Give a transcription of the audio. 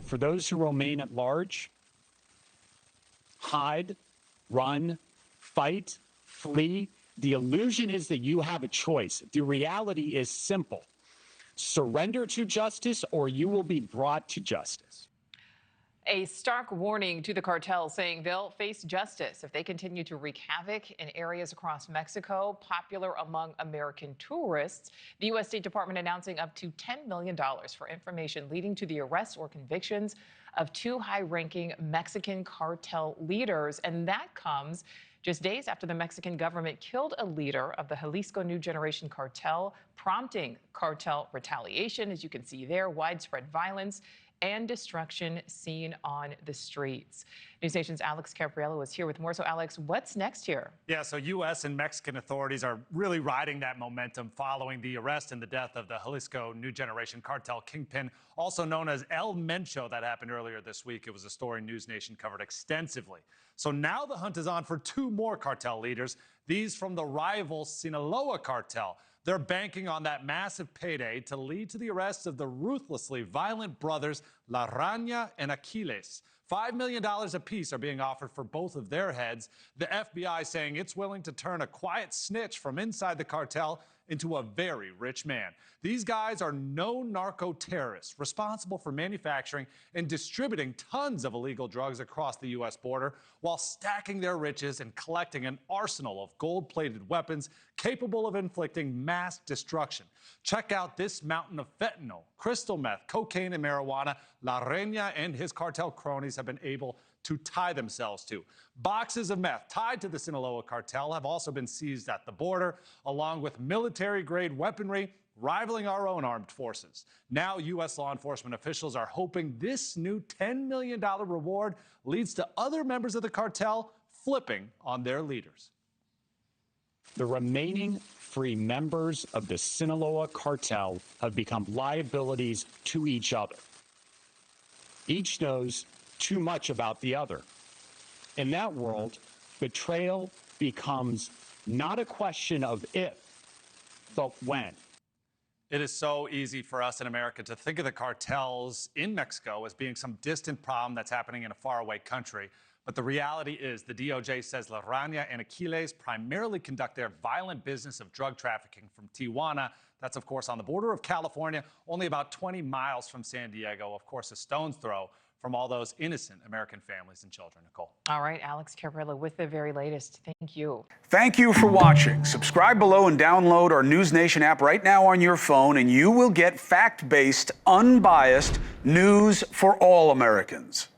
for those who remain at large, hide, run, fight, flee. The illusion is that you have a choice. The reality is simple. Surrender to justice or you will be brought to justice. A stark warning to the cartel saying they'll face justice if they continue to wreak havoc in areas across Mexico, popular among American tourists. The U.S. State Department announcing up to $10 million for information leading to the arrests or convictions of 2 high-ranking Mexican cartel leaders. And that comes just days after the Mexican government killed a leader of the Jalisco New Generation Cartel, prompting cartel retaliation. As you can see there, widespread violence and destruction seen on the streets. NewsNation's Alex Caprariello is here with more. So, Alex, what's next here? Yeah, so U.S. and Mexican authorities are really riding that momentum following the arrest and the death of the Jalisco New Generation Cartel kingpin, also known as El Mencho, that happened earlier this week. It was a story NewsNation covered extensively. So now the hunt is on for 2 more cartel leaders, these from the rival Sinaloa cartel. They're banking on that massive payday to lead to the arrest of the ruthlessly violent brothers Rana and Aquiles. $5 million apiece are being offered for both of their heads. The FBI saying it's willing to turn a quiet snitch from inside the cartel into a very rich man. These guys are known narco-terrorists responsible for manufacturing and distributing tons of illegal drugs across the U.S. border while stacking their riches and collecting an arsenal of gold-plated weapons capable of inflicting mass destruction. Check out this mountain of fentanyl, crystal meth, cocaine, and marijuana Rana and his cartel cronies have been able to tie themselves to. Boxes of meth tied to the Sinaloa cartel have also been seized at the border, along with military-grade weaponry rivaling our own armed forces. Now, U.S. law enforcement officials are hoping this new $10 million reward leads to other members of the cartel flipping on their leaders. The remaining free members of the Sinaloa cartel have become liabilities to each other. Each knows too much about the other. In that world, betrayal becomes not a question of if, but when. It is so easy for us in America to think of the cartels in Mexico as being some distant problem that's happening in a faraway country. But the reality is the DOJ says Rana and Aquiles primarily conduct their violent business of drug trafficking from Tijuana. That's, of course, on the border of California, only about 20 miles from San Diego, of course, a stone's throw from all those innocent American families and children. Nicole. All right, Alex Caprariello with the very latest. Thank you. Thank you for watching. Subscribe below and download our NewsNation app right now on your phone, and you will get fact-based, unbiased news for all Americans.